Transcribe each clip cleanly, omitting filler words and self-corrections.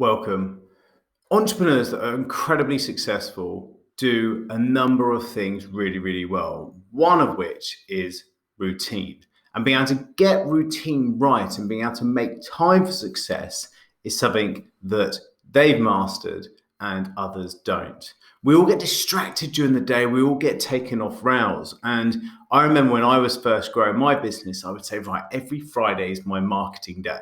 Welcome. Entrepreneurs that are incredibly successful do a number of things really, really well. One of which is routine. And being able to get routine right and being able to make time for success is something that they've mastered and others don't. We all get distracted during the day. We all get taken off rails. And I remember when I was first growing my business, I would say, right, every Friday is my marketing day.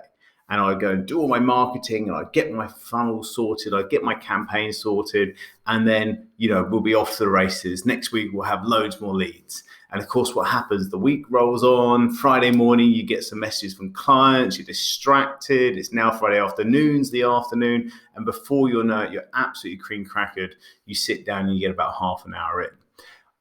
And I'd go and do all my marketing and I'd get my funnel sorted, I'd get my campaign sorted, and then, we'll be off to the races. Next week, we'll have loads more leads. And of course, what happens, the week rolls on, Friday morning, you get some messages from clients, you're distracted, it's now Friday afternoon's the afternoon, and before you know it, you're absolutely cream crackered. You sit down and you get about half an hour in.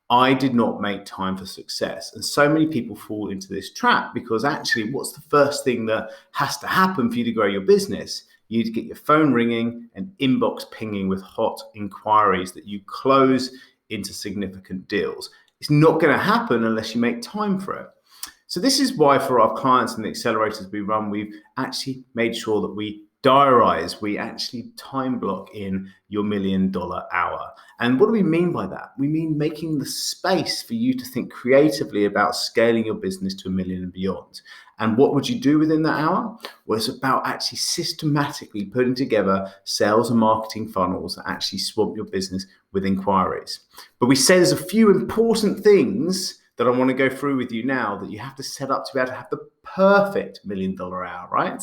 I did not make time for success. And so many people fall into this trap because actually, what's the first thing that has to happen for you to grow your business? You need to get your phone ringing and inbox pinging with hot inquiries that you close into significant deals. It's not going to happen unless you make time for it. So this is why for our clients and the accelerators we run, we've actually made sure that we diarize, we actually time block in your $1 million hour. And what do we mean by that? We mean making the space for you to think creatively about scaling your business to $1 million and beyond. And what would you do within that hour? Well, it's about actually systematically putting together sales and marketing funnels that actually swamp your business with inquiries. But we say there's a few important things that I want to go through with you now that you have to set up to be able to have the perfect $1 million hour, right?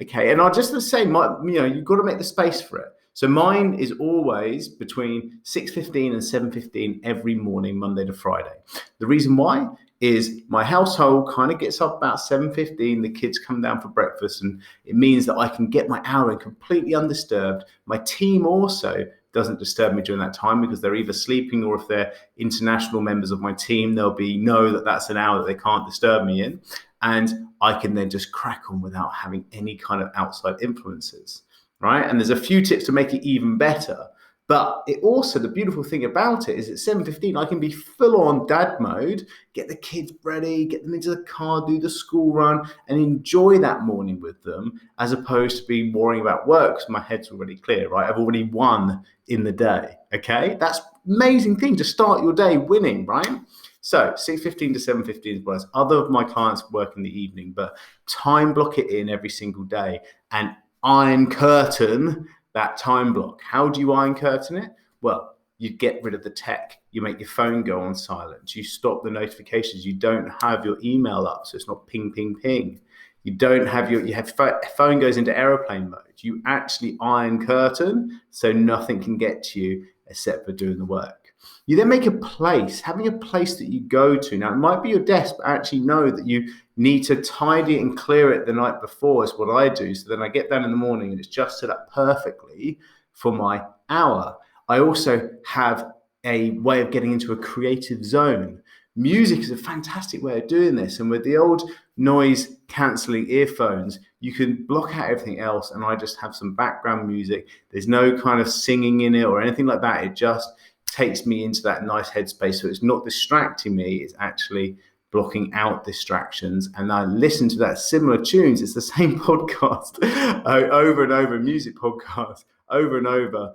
Okay, and I'll just say, you've got to make the space for it. So mine is always between 6:15 and 7:15 every morning, Monday to Friday. The reason why is my household kind of gets up about 7:15. The kids come down for breakfast, and it means that I can get my hour in completely undisturbed. My team also doesn't disturb me during that time because they're either sleeping or if they're international members of my team, they'll know that that's an hour that they can't disturb me in. And I can then just crack on without having any kind of outside influences, right? And there's a few tips to make it even better. But it also, the beautiful thing about it is at 7:15, I can be full on dad mode, get the kids ready, get them into the car, do the school run, and enjoy that morning with them, as opposed to be worrying about work because my head's already clear, right? I've already won in the day, okay? That's amazing thing to start your day winning, right? So 6:15 to 7:15 is what other of my clients work in the evening, but time block it in every single day and iron curtain that time block. How do you iron curtain it? Well, you get rid of the tech. You make your phone go on silent. You stop the notifications. You don't have your email up, so it's not ping, ping, ping. You don't have phone goes into airplane mode. You actually iron curtain so nothing can get to you except for doing the work. You then make having a place that you go to. Now, it might be your desk, but actually know that you need to tidy and clear it the night before is what I do. So then I get down in the morning and it's just set up perfectly for my hour. I also have a way of getting into a creative zone. Music is a fantastic way of doing this. And with the old noise cancelling earphones, you can block out everything else. And I just have some background music. There's no kind of singing in it or anything like that. It just takes me into that nice headspace. So it's not distracting me. It's actually blocking out distractions. And I listen to that similar tunes. It's the same podcast over and over, music podcast over and over,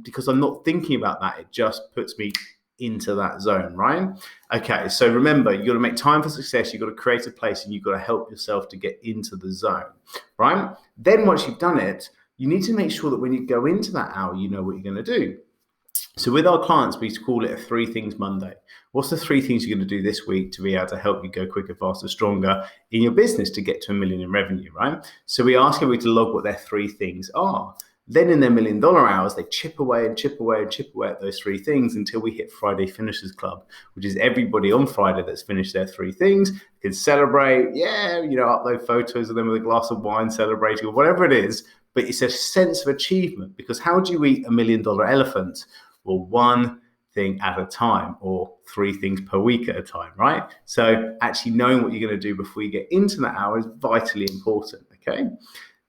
because I'm not thinking about that. It just puts me into that zone, right? Okay, so remember, you've got to make time for success. You've got to create a place and you've got to help yourself to get into the zone, right? Then once you've done it, you need to make sure that when you go into that hour, you know what you're going to do. So with our clients, we call it a 3 Things Monday. What's the 3 things you're going to do this week to be able to help you go quicker, faster, stronger in your business to get to $1 million in revenue, right? So we ask everybody to log what their 3 things are. Then in their $1 million hours, they chip away and chip away and chip away at those 3 things until we hit Friday Finishers Club, which is everybody on Friday that's finished their 3 things can celebrate, upload photos of them with a glass of wine celebrating or whatever it is. But it's a sense of achievement because how do you eat $1 million elephant? Well, 1 thing at a time or 3 things per week at a time, right? So actually knowing what you're going to do before you get into that hour is vitally important, okay?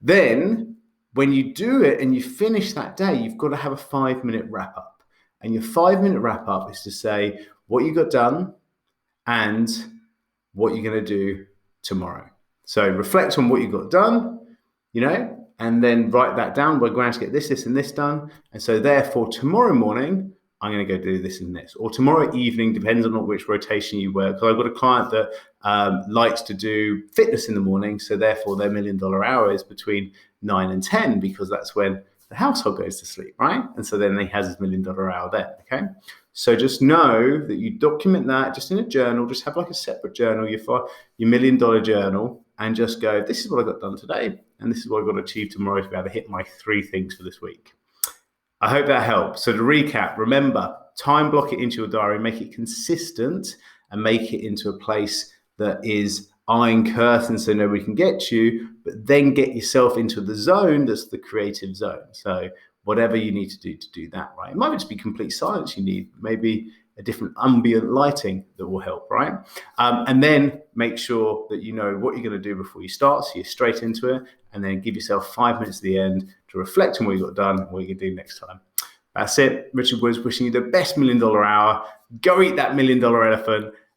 Then when you do it and you finish that day, you've got to have a 5-minute wrap up. And your 5-minute wrap up is to say what you got done and what you're going to do tomorrow. So reflect on what you got done, and then write that down. We're going to get this, this, and this done. And so therefore tomorrow morning, I'm going to go do this and this. Or tomorrow evening, depends on which rotation you work. Because I've got a client that likes to do fitness in the morning. So therefore their $1 million hour is between 9 and 10, because that's when the household goes to sleep, right? And so then he has his $1 million hour there, okay? So just know that you document that just in a journal. Just have like a separate journal, your $1 million journal, and just go, this is what I got done today, and this is what I've got to achieve tomorrow to be able to hit my 3 things for this week. I hope that helps. So to recap, remember, time block it into your diary, make it consistent, and make it into a place that is iron curtain so nobody can get you, but then get yourself into the zone that's the creative zone. So whatever you need to do that, right? It might just be complete silence you need, maybe a different ambient lighting that will help, right? And then make sure that you know what you're going to do before you start, so you're straight into it, and then give yourself 5 minutes at the end to reflect on what you got done and what you can do next time. That's it. Richard Woods wishing you the best $1 million hour. Go eat that $1 million elephant,